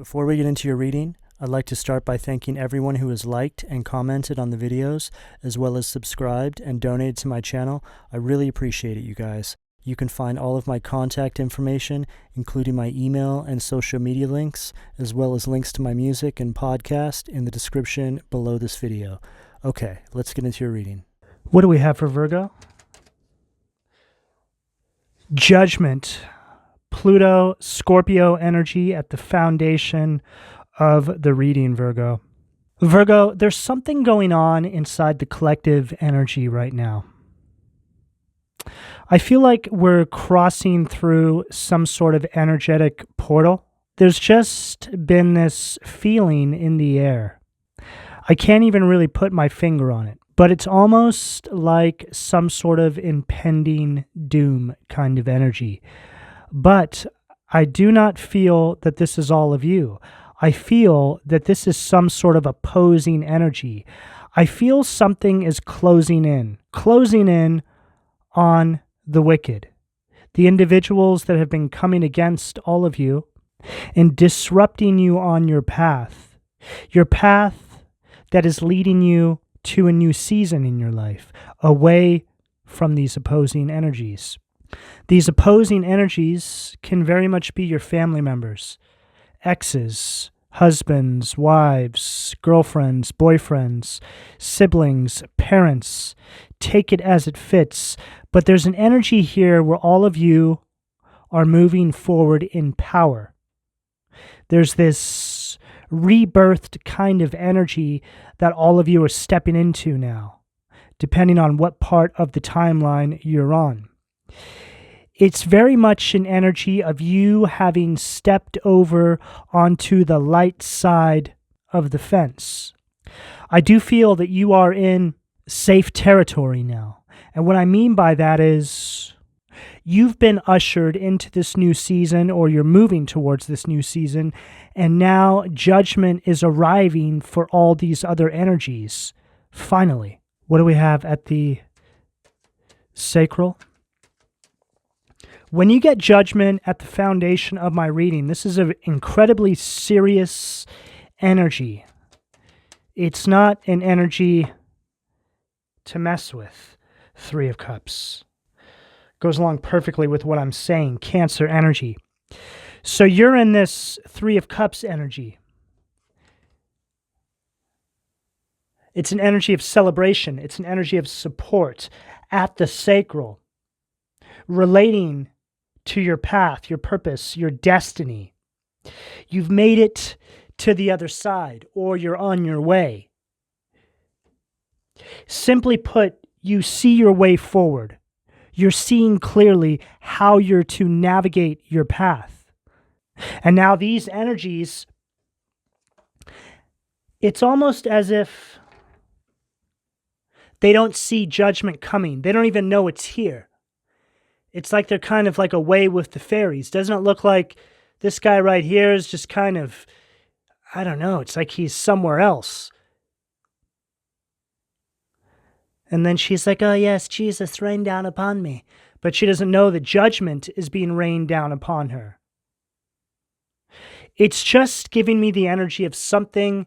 Before we get into your reading, I'd like to start by thanking everyone who has liked and commented on the videos, as well as subscribed and donated to my channel. I really appreciate it, you guys. You can find all of my contact information, including my email and social media links, as well as links to my music and podcast in the description below this video. Okay, let's get into your reading. What do we have for Virgo? Judgment. Pluto, Scorpio energy at the foundation of the reading, Virgo. Virgo, there's something going on inside the collective energy right now. I feel like we're crossing through some sort of energetic portal. There's just been this feeling in the air. I can't even really put my finger on it, but it's almost like some sort of impending doom kind of energy. But I do not feel that this is all of you. I feel that this is some sort of opposing energy. I feel something is closing in on the wicked, the individuals that have been coming against all of you and disrupting you on your path that is leading you to a new season in your life, away from these opposing energies. These opposing energies can very much be your family members, exes, husbands, wives, girlfriends, boyfriends, siblings, parents. Take it as it fits. But there's an energy here where all of you are moving forward in power. There's this rebirthed kind of energy that all of you are stepping into now, depending on what part of the timeline you're on. It's very much an energy of you having stepped over onto the light side of the fence. I do feel that you are in safe territory now. And what I mean by that is you've been ushered into this new season, or you're moving towards this new season, and now judgment is arriving for all these other energies. Finally, what do we have at the sacral? When you get judgment at the foundation of my reading, this is an incredibly serious energy. It's not an energy to mess with. Three of Cups goes along perfectly with what I'm saying, Cancer energy. So you're in this Three of Cups energy. It's an energy of celebration. It's an energy of support at the sacral, relating to your path, your purpose, your destiny. You've made it to the other side, or you're on your way. Simply put, you see your way forward. You're seeing clearly how you're to navigate your path. And now these energies, it's almost as if they don't see judgment coming. They don't even know it's here. It's like they're kind of like away with the fairies. Doesn't it look like this guy right here is just kind of, I don't know, it's like he's somewhere else. And then she's like, oh yes, Jesus, rain down upon me. But she doesn't know that judgment is being rained down upon her. It's just giving me the energy of something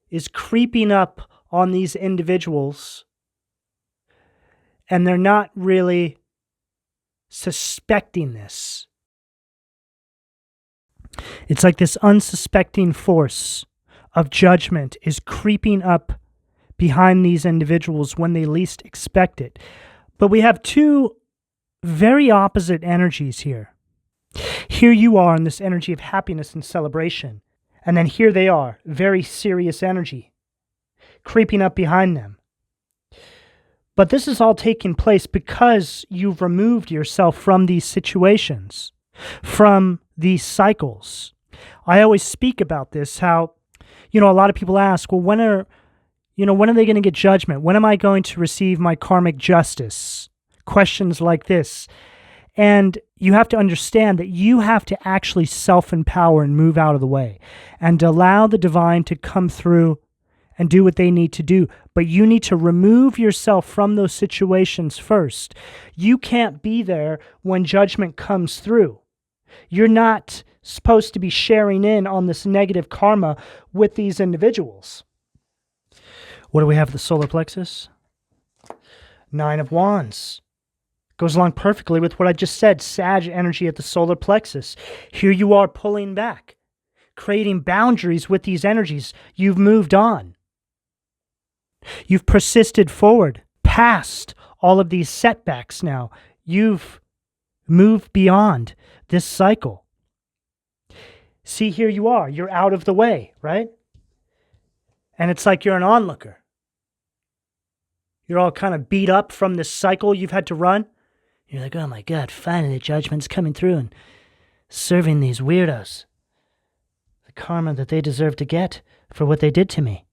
is creeping up on these individuals, and they're not really suspecting this. It's like this unsuspecting force of judgment is creeping up behind these individuals when they least expect it. But we have two very opposite energies here. Here you are in this energy of happiness and celebration, and then here they are, very serious energy, creeping up behind them. But this is all taking place because you've removed yourself from these situations, from these cycles. I always speak about this, how, a lot of people ask, well, when are they going to get judgment? When am I going to receive my karmic justice? Questions like this. And you have to understand that you have to actually self-empower and move out of the way and allow the divine to come through and do what they need to do. But you need to remove yourself from those situations first. You can't be there when judgment comes through. You're not supposed to be sharing in on this negative karma with these individuals. What do we have at the solar plexus? Nine of Wands. Goes along perfectly with what I just said, Sag energy at the solar plexus. Here you are pulling back, creating boundaries with these energies. You've moved on. You've persisted forward, past all of these setbacks now. You've moved beyond this cycle. See, here you are. You're out of the way, right? And it's like you're an onlooker. You're all kind of beat up from this cycle you've had to run. You're like, oh my God, finally the judgment's coming through and serving these weirdos the karma that they deserve to get for what they did to me.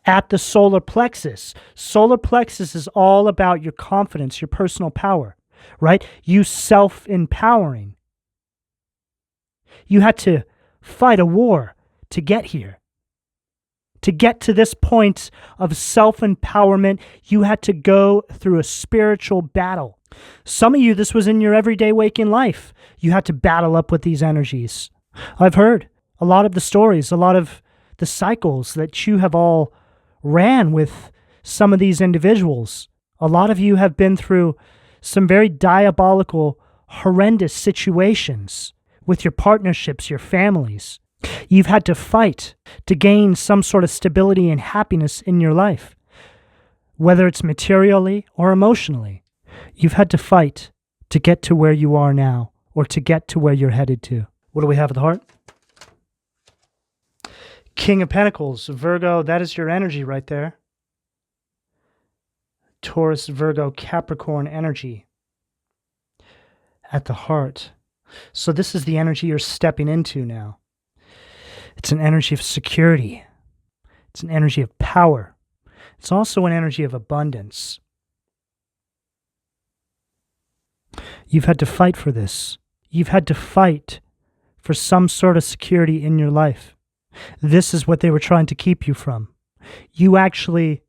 At the solar plexus is all about your confidence, your personal power, right? You self-empowering. You had to fight a war to get here. To get to this point of self-empowerment, you had to go through a spiritual battle. Some of you, this was in your everyday waking life. You had to battle up with these energies. I've heard a lot of the stories, a lot of the cycles that you have all ran with some of these individuals. A lot of you have been through some very diabolical, horrendous situations with your partnerships, your families. You've had to fight to gain some sort of stability and happiness in your life, whether it's materially or emotionally. You've had to fight to get to where you are now or to get to where you're headed to. What do we have at the heart? King of Pentacles, Virgo, that is your energy right there. Taurus, Virgo, Capricorn energy at the heart. So this is the energy you're stepping into now. It's an energy of security. It's an energy of power. It's also an energy of abundance. You've had to fight for this. You've had to fight for some sort of security in your life. This is what they were trying to keep you from. You actually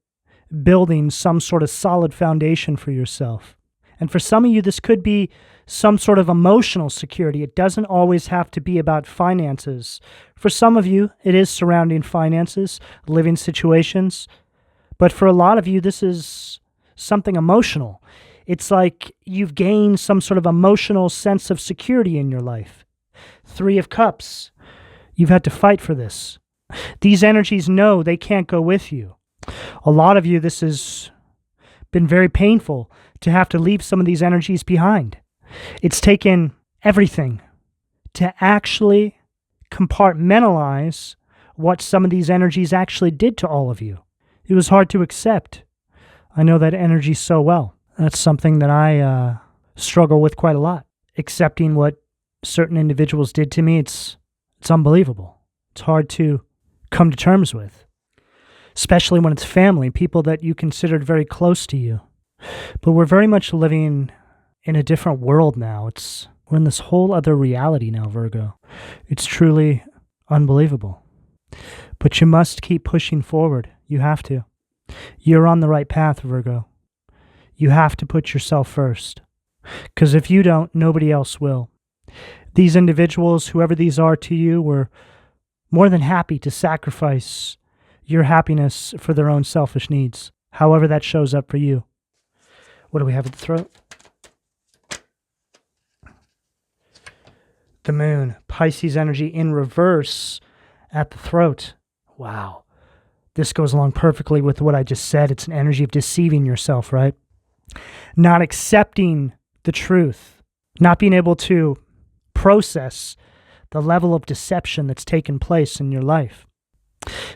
building some sort of solid foundation for yourself. And for some of you, this could be some sort of emotional security. It doesn't always have to be about finances. For some of you, it is surrounding finances, living situations. But for a lot of you, this is something emotional. It's like you've gained some sort of emotional sense of security in your life. Three of Cups. You've had to fight for this. These energies know they can't go with you. A lot of you, this has been very painful to have to leave some of these energies behind. It's taken everything to actually compartmentalize what some of these energies actually did to all of you. It was hard to accept. I know that energy so well. That's something that I struggle with quite a lot. Accepting what certain individuals did to me, it's unbelievable. It's hard to come to terms with, especially when it's family, people that you considered very close to you. But we're very much living in a different world now. We're in this whole other reality now, Virgo. It's truly unbelievable. But you must keep pushing forward. You have to. You're on the right path, Virgo. You have to put yourself first. Because if you don't, nobody else will. These individuals, whoever these are to you, were more than happy to sacrifice your happiness for their own selfish needs, however that shows up for you. What do we have at the throat? The Moon, Pisces energy in reverse at the throat. Wow. This goes along perfectly with what I just said. It's an energy of deceiving yourself, right? Not accepting the truth, not being able to process the level of deception that's taken place in your life.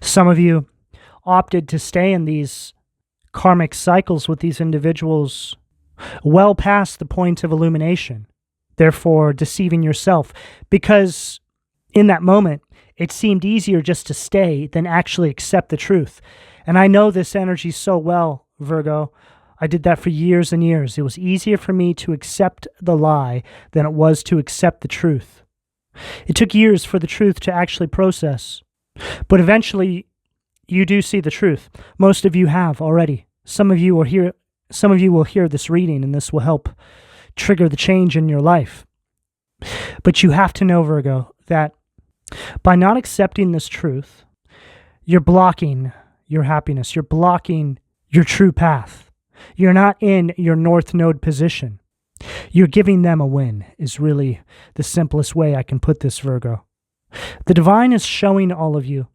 Some of you opted to stay in these karmic cycles with these individuals well past the point of illumination, therefore deceiving yourself, because in that moment, it seemed easier just to stay than actually accept the truth. And I know this energy so well, Virgo. I did that for years and years. It was easier for me to accept the lie than it was to accept the truth. It took years for the truth to actually process. But eventually, you do see the truth. Most of you have already. Some of you will hear this reading, and this will help trigger the change in your life. But you have to know, Virgo, that by not accepting this truth, you're blocking your happiness. You're blocking your true path. You're not in your North Node position. You're giving them a win, is really the simplest way I can put this, Virgo. The divine is showing all of you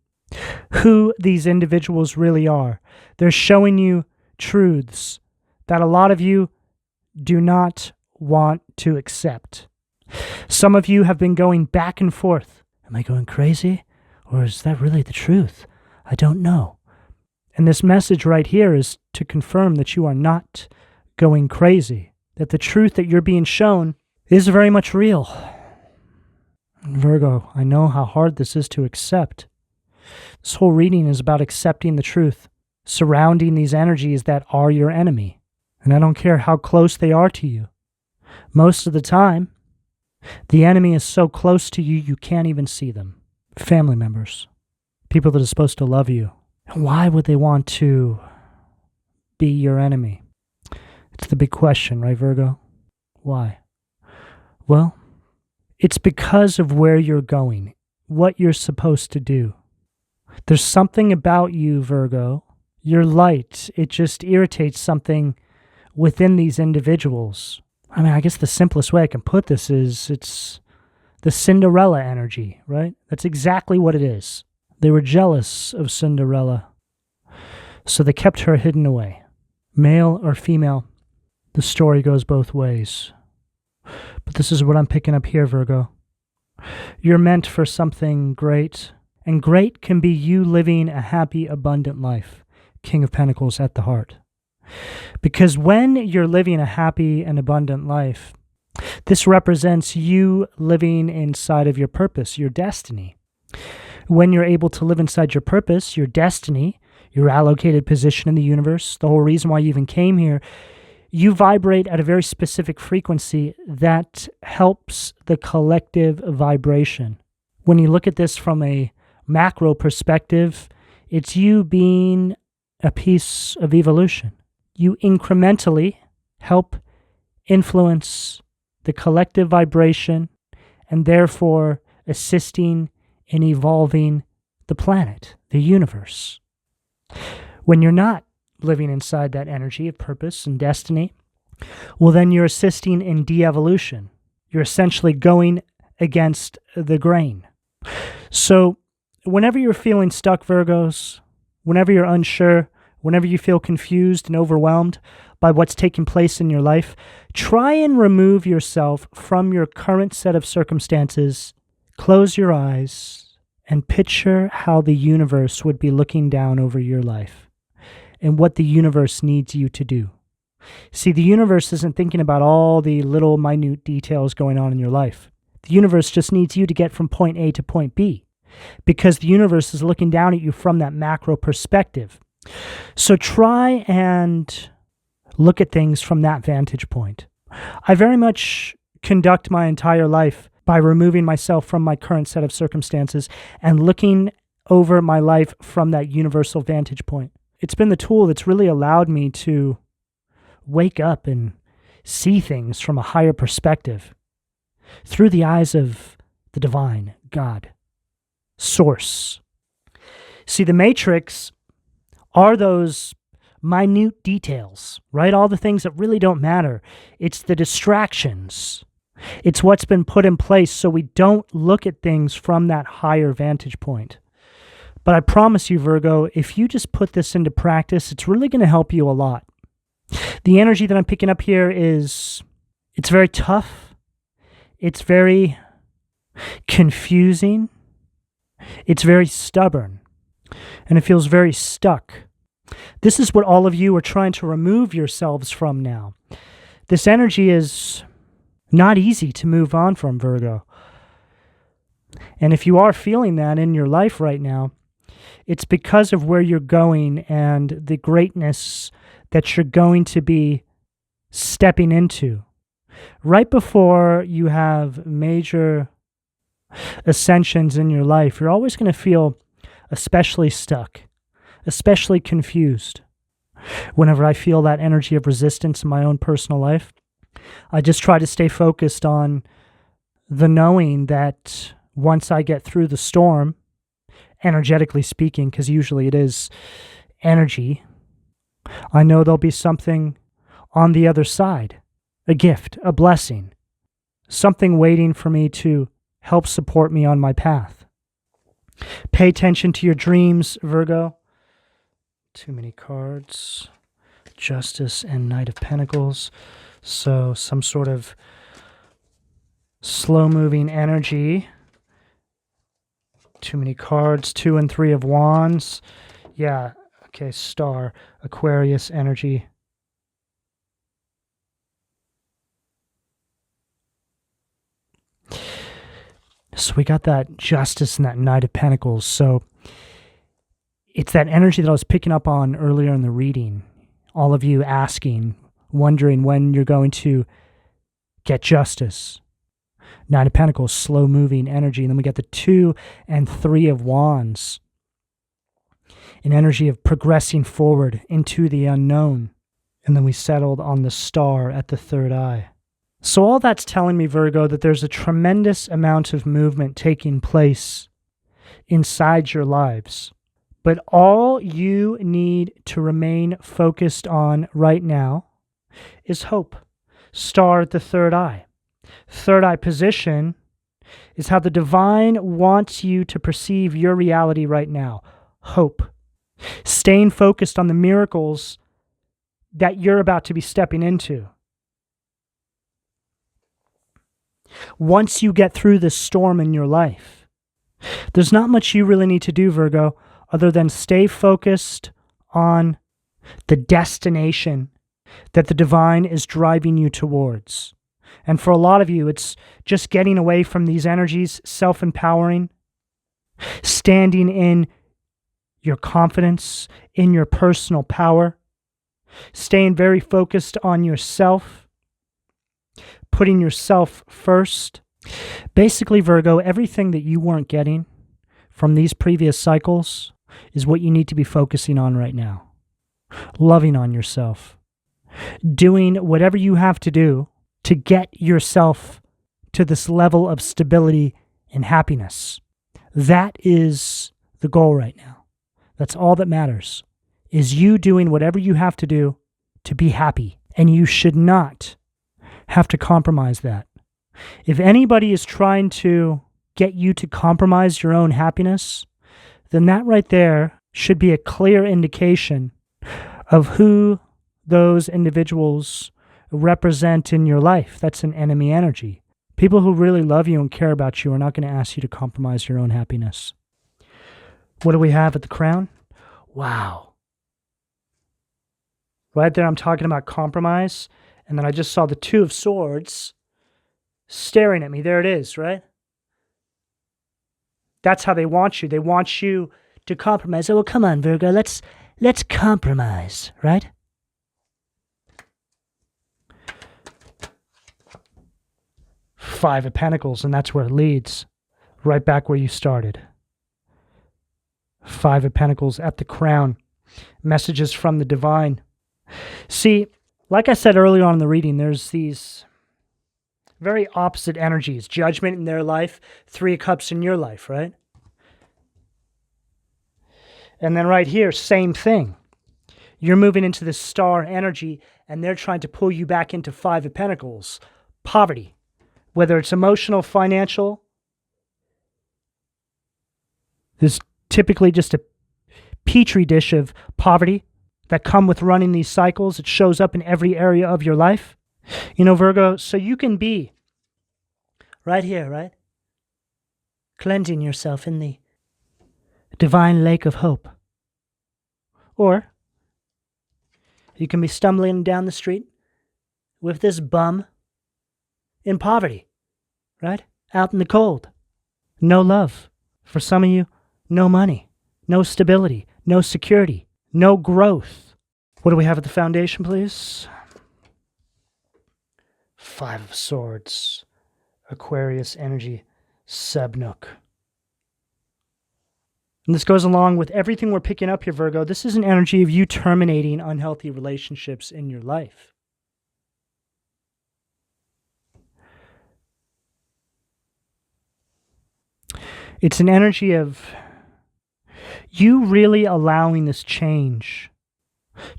who these individuals really are. They're showing you truths that a lot of you do not want to accept. Some of you have been going back and forth. Am I going crazy? Or is that really the truth? I don't know. And this message right here is to confirm that you are not going crazy, that the truth that you're being shown is very much real. Virgo, I know how hard this is to accept. This whole reading is about accepting the truth, surrounding these energies that are your enemy. And I don't care how close they are to you. Most of the time, the enemy is so close to you, you can't even see them. Family members, people that are supposed to love you. And why would they want to be your enemy? It's the big question, right, Virgo? Why? Well, it's because of where you're going, what you're supposed to do. There's something about you, Virgo. Your light, it just irritates something within these individuals. I mean, I guess the simplest way I can put this is it's the Cinderella energy, right? That's exactly what it is. They were jealous of Cinderella, so they kept her hidden away. Male or female, the story goes both ways. But this is what I'm picking up here, Virgo. You're meant for something great, and great can be you living a happy, abundant life. King of Pentacles at the heart. Because when you're living a happy and abundant life, this represents you living inside of your purpose, your destiny. When you're able to live inside your purpose, your destiny, your allocated position in the universe, the whole reason why you even came here, you vibrate at a very specific frequency that helps the collective vibration. When you look at this from a macro perspective, it's you being a piece of evolution. You incrementally help influence the collective vibration and therefore assisting in evolving the planet, the universe. When you're not living inside that energy of purpose and destiny, well, then you're assisting in de-evolution. You're essentially going against the grain. So whenever you're feeling stuck, Virgos, whenever you're unsure, whenever you feel confused and overwhelmed by what's taking place in your life, try and remove yourself from your current set of circumstances. Close your eyes and picture how the universe would be looking down over your life and what the universe needs you to do. See, the universe isn't thinking about all the little minute details going on in your life. The universe just needs you to get from point A to point B because the universe is looking down at you from that macro perspective. So try and look at things from that vantage point. I very much conduct my entire life by removing myself from my current set of circumstances and looking over my life from that universal vantage point. It's been the tool that's really allowed me to wake up and see things from a higher perspective through the eyes of the divine, God, Source. See, the Matrix are those minute details, right? All the things that really don't matter. It's the distractions. It's what's been put in place so we don't look at things from that higher vantage point. But I promise you, Virgo, if you just put this into practice, it's really going to help you a lot. The energy that I'm picking up here is, it's very tough. It's very confusing. It's very stubborn. And it feels very stuck. This is what all of you are trying to remove yourselves from now. This energy is not easy to move on from, Virgo. And if you are feeling that in your life right now, it's because of where you're going and the greatness that you're going to be stepping into. Right before you have major ascensions in your life, you're always going to feel especially stuck, especially confused. Whenever I feel that energy of resistance in my own personal life, I just try to stay focused on the knowing that once I get through the storm, energetically speaking, because usually it is energy, I know there'll be something on the other side, a gift, a blessing, something waiting for me to help support me on my path. Pay attention to your dreams, Virgo. Too many cards. Justice and Knight of Pentacles. So some sort of slow-moving energy. Too many cards. 2 and 3 of Wands. Yeah, okay, Star. Aquarius energy. So we got that Justice and that Knight of Pentacles. So it's that energy that I was picking up on earlier in the reading. All of you asking, wondering when you're going to get justice. Nine of Pentacles, slow-moving energy. And then we got the 2 and 3 of Wands. An energy of progressing forward into the unknown. And then we settled on the Star at the third eye. So all that's telling me, Virgo, that there's a tremendous amount of movement taking place inside your lives. But all you need to remain focused on right now is hope. Star at the third eye. Third eye position is how the divine wants you to perceive your reality right now. Hope. Staying focused on the miracles that you're about to be stepping into. Once you get through this storm in your life, there's not much you really need to do, Virgo, other than stay focused on the destination that the divine is driving you towards. And for a lot of you, it's just getting away from these energies, self-empowering, standing in your confidence, in your personal power, staying very focused on yourself, putting yourself first. Basically, Virgo, everything that you weren't getting from these previous cycles is what you need to be focusing on right now. Loving on yourself. Doing whatever you have to do to get yourself to this level of stability and happiness. That is the goal right now. That's all that matters, is you doing whatever you have to do to be happy. And you should not have to compromise that. If anybody is trying to get you to compromise your own happiness, then that right there should be a clear indication of who those individuals represent in your life. That's an enemy energy. People who really love you and care about you are not going to ask you to compromise your own happiness. What do we have at the crown? Wow. Right there, I'm talking about compromise. And then I just saw the 2 of Swords staring at me. There it is, right? That's how they want you. They want you to compromise. Oh, well, come on, Virgo. Let's compromise, right? Five of Pentacles, and that's where it leads. Right back where you started. 5 of Pentacles at the crown. Messages from the divine. See, like I said earlier on in the reading, there's these very opposite energies. Judgment in their life, 3 of Cups in your life, right? And then right here, same thing. You're moving into this Star energy, and they're trying to pull you back into 5 of Pentacles. Poverty. Whether it's emotional, financial, there's typically just a petri dish of poverty that come with running these cycles. It shows up in every area of your life. You know, Virgo, so you can be right here, right? Cleansing yourself in the divine lake of hope. Or you can be stumbling down the street with this bum in poverty, right? Out in the cold. No love. For some of you, no money, no stability, no security, no growth. What do we have at the foundation, please? 5 of Swords. Aquarius energy. Subnook. And this goes along with everything we're picking up here, Virgo. This is an energy of you terminating unhealthy relationships in your life. It's an energy of you really allowing this change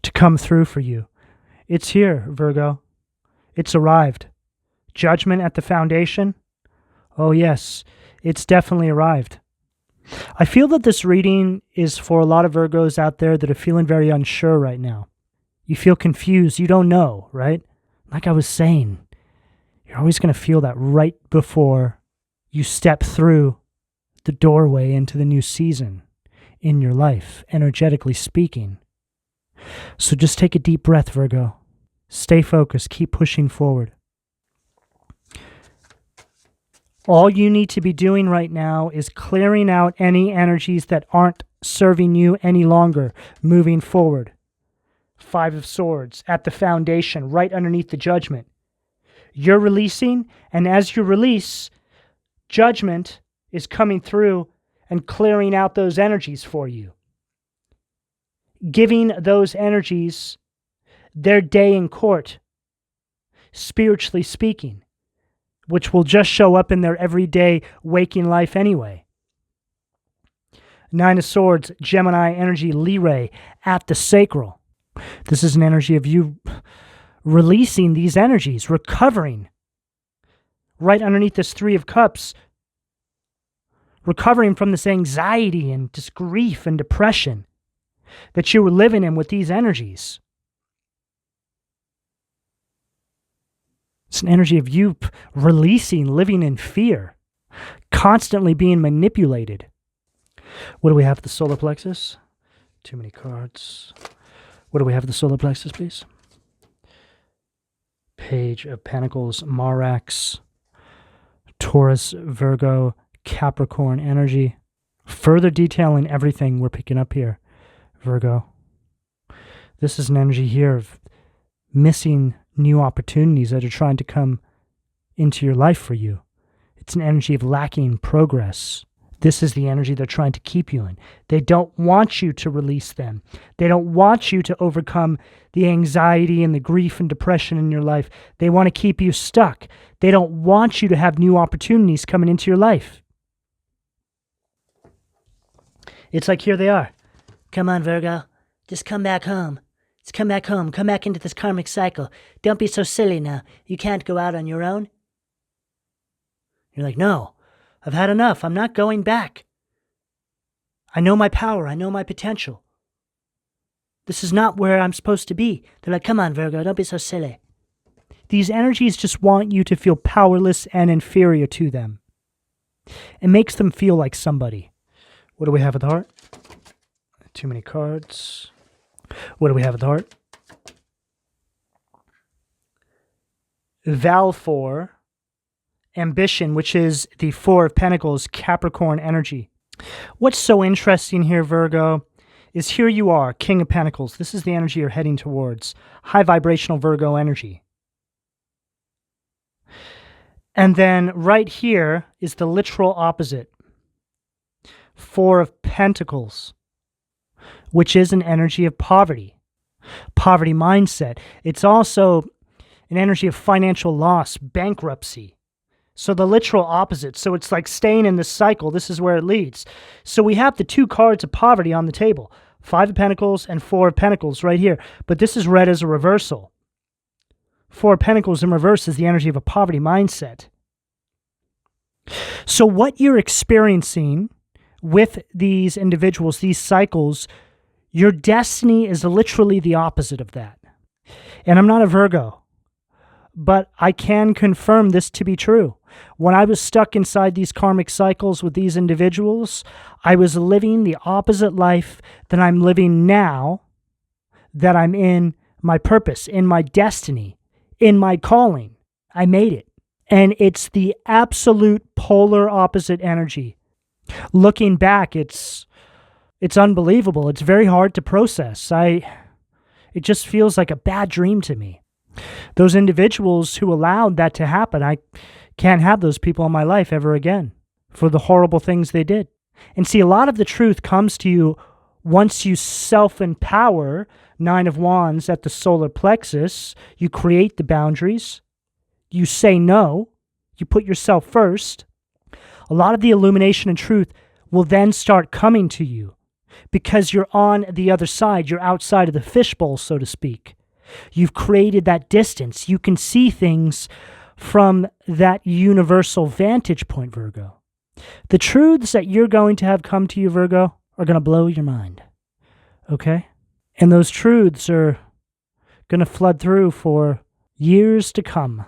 to come through for you. It's here, Virgo. It's arrived. Judgment at the foundation? Oh yes, it's definitely arrived. I feel that this reading is for a lot of Virgos out there that are feeling very unsure right now. You feel confused. You don't know, right? Like I was saying, you're always going to feel that right before you step through the doorway into the new season in your life, energetically speaking. So just take a deep breath, Virgo. Stay focused. Keep pushing forward. All you need to be doing right now is clearing out any energies that aren't serving you any longer, moving forward. 5 of Swords at the foundation, right underneath the Judgment. You're releasing, and as you release, Judgment is coming through and clearing out those energies for you. Giving those energies their day in court, spiritually speaking, which will just show up in their everyday waking life anyway. 9 of Swords, Gemini energy, Lyrae at the sacral. This is an energy of you releasing these energies, recovering. Right underneath this 3 of Cups, recovering from this anxiety and this grief and depression that you were living in with these energies. It's an energy of you releasing, living in fear, constantly being manipulated. What do we have at the solar plexus? Too many cards. What do we have at the solar plexus, please? Page of Pentacles, Marax, Taurus, Virgo, Capricorn energy. Further detailing everything we're picking up here, Virgo. This is an energy here of missing new opportunities that are trying to come into your life for you. It's an energy of lacking progress. This is the energy they're trying to keep you in. They don't want you to release them. They don't want you to overcome the anxiety and the grief and depression in your life. They want to keep you stuck. They don't want you to have new opportunities coming into your life. It's like here they are. Come on, Virgo. Just come back home. Just come back home. Come back into this karmic cycle. Don't be so silly now. You can't go out on your own. You're like, no, I've had enough. I'm not going back. I know my power. I know my potential. This is not where I'm supposed to be. They're like, come on, Virgo, don't be so silly. These energies just want you to feel powerless and inferior to them. It makes them feel like somebody. What do we have at the heart? Too many cards. What do we have at the heart? Vow for ambition, which is the 4 of Pentacles, Capricorn energy. What's so interesting here, Virgo, is here you are, King of Pentacles. This is the energy you're heading towards. High vibrational Virgo energy. And then right here is the literal opposite. 4 of Pentacles, which is an energy of poverty mindset. It's also an energy of financial loss, bankruptcy. So the literal opposite. So it's like staying in this cycle. This is where it leads. So we have the 2 cards of poverty on the table, 5 of Pentacles and 4 of Pentacles right here. But this is read as a reversal. 4 of Pentacles in reverse is the energy of a poverty mindset. So what you're experiencing with these individuals, these cycles, your destiny is literally the opposite of that. And I'm not a Virgo, but I can confirm this to be true. When I was stuck inside these karmic cycles with these individuals, I was living the opposite life that I'm living now, that I'm in my purpose, in my destiny, in my calling. I made it. And it's the absolute polar opposite energy. Looking back, it's unbelievable. It's very hard to process. It just feels like a bad dream to me. Those individuals who allowed that to happen, I can't have those people in my life ever again for the horrible things they did. And see, a lot of the truth comes to you once you self-empower. 9 of Wands at the solar plexus. You create the boundaries. You say no. You put yourself first. A lot of the illumination and truth will then start coming to you because you're on the other side. You're outside of the fishbowl, so to speak. You've created that distance. You can see things from that universal vantage point, Virgo. The truths that you're going to have come to you, Virgo, are going to blow your mind. Okay? And those truths are going to flood through for years to come.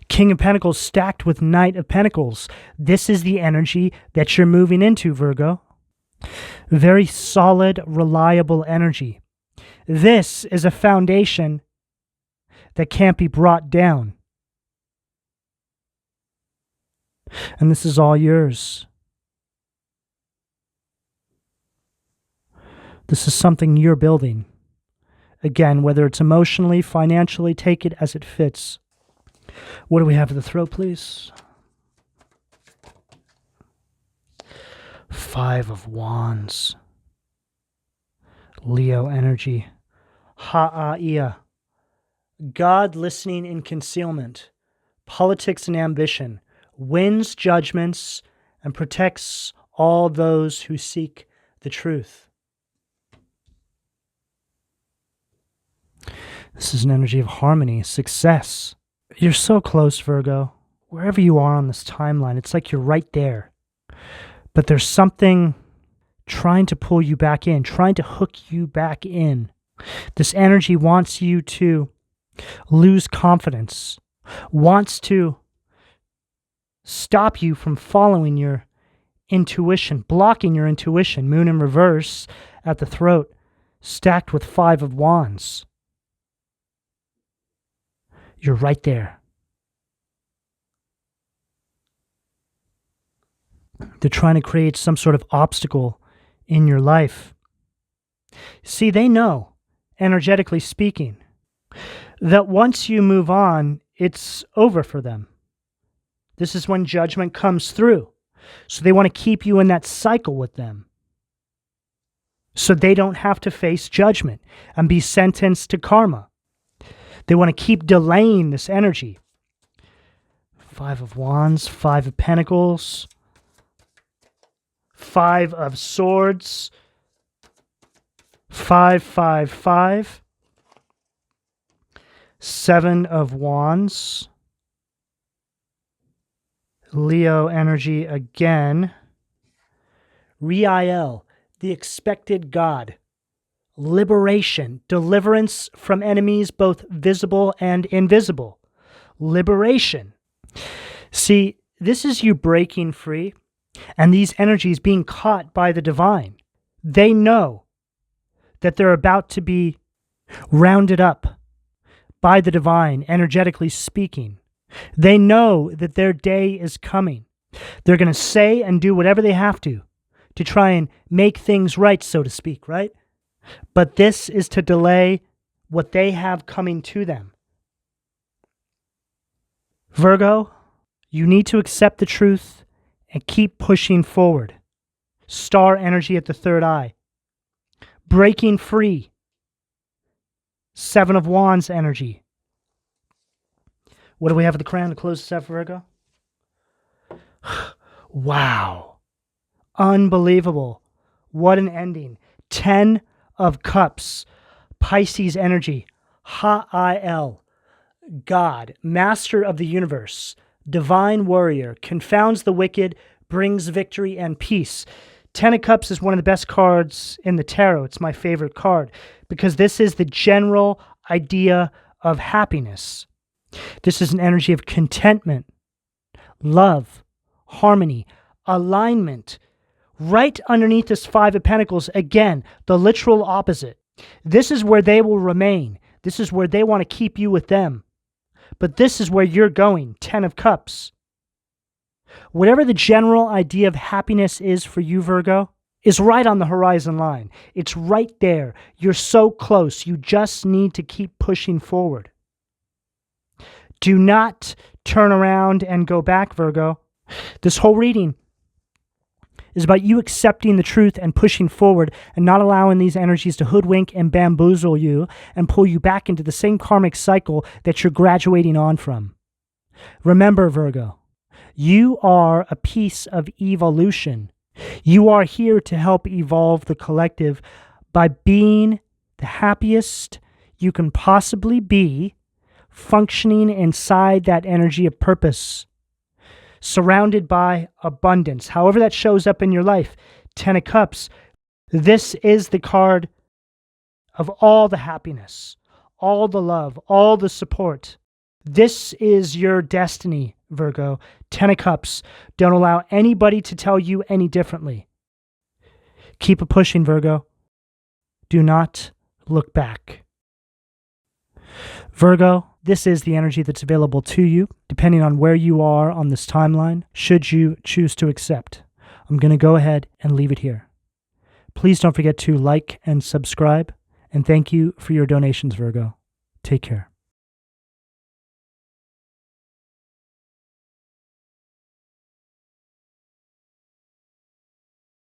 King of Pentacles stacked with Knight of Pentacles. This is the energy that you're moving into, Virgo. Very solid, reliable energy. This is a foundation that can't be brought down. And this is all yours. This is something you're building. Again, whether it's emotionally, financially, take it as it fits. What do we have for the throat, please? 5 of Wands. Leo energy. Ha'a'ia. God listening in concealment. Politics and ambition. Wins judgments and protects all those who seek the truth. This is an energy of harmony, success. You're so close, Virgo. Wherever you are on this timeline, it's like you're right there. But there's something trying to pull you back in, trying to hook you back in. This energy wants you to lose confidence, wants to stop you from following your intuition, blocking your intuition. Moon in reverse at the throat, stacked with 5 of Wands. You're right there. They're trying to create some sort of obstacle in your life. See, they know, energetically speaking, that once you move on, it's over for them. This is when judgment comes through. So they want to keep you in that cycle with them, so they don't have to face judgment and be sentenced to karma. They want to keep delaying this energy. 5 of Wands, 5 of Pentacles, 5 of Swords, 5, 5, 5, 7 of Wands, Leo energy again, Riel, the expected God. Liberation, deliverance from enemies both visible and invisible. Liberation. See, this is you breaking free, and these energies being caught by the divine. They know that they're about to be rounded up by the divine, energetically speaking. They know that their day is coming. They're going to say and do whatever they have to try and make things right, so to speak, right? But this is to delay what they have coming to them. Virgo, you need to accept the truth and keep pushing forward. Star energy at the third eye. Breaking free. 7 of Wands energy. What do we have at the crown to close this out, Virgo? Wow. Unbelievable. What an ending. 10 of Cups. Pisces energy. Ha'il. God, master of the universe, divine warrior, confounds the wicked, brings victory and peace. 10 of Cups is one of the best cards in the tarot. It's my favorite card because this is the general idea of happiness. This is an energy of contentment, love, harmony, alignment. Right underneath this 5 of Pentacles, again, the literal opposite. This is where they will remain. This is where they want to keep you with them. But this is where you're going, 10 of Cups. Whatever the general idea of happiness is for you, Virgo, is right on the horizon line. It's right there. You're so close. You just need to keep pushing forward. Do not turn around and go back, Virgo. This whole reading is about you accepting the truth and pushing forward and not allowing these energies to hoodwink and bamboozle you and pull you back into the same karmic cycle that you're graduating on from. Remember, Virgo, you are a piece of evolution. You are here to help evolve the collective by being the happiest you can possibly be, functioning inside that energy of purpose, surrounded by abundance, however that shows up in your life. 10 of Cups, this is the card of all the happiness, all the love, all the support. This is your destiny, Virgo. 10 of Cups. Don't allow anybody to tell you any differently. Keep it pushing, Virgo. Do not look back. Virgo, this is the energy that's available to you, depending on where you are on this timeline, should you choose to accept. I'm going to go ahead and leave it here. Please don't forget to like and subscribe, and thank you for your donations, Virgo. Take care.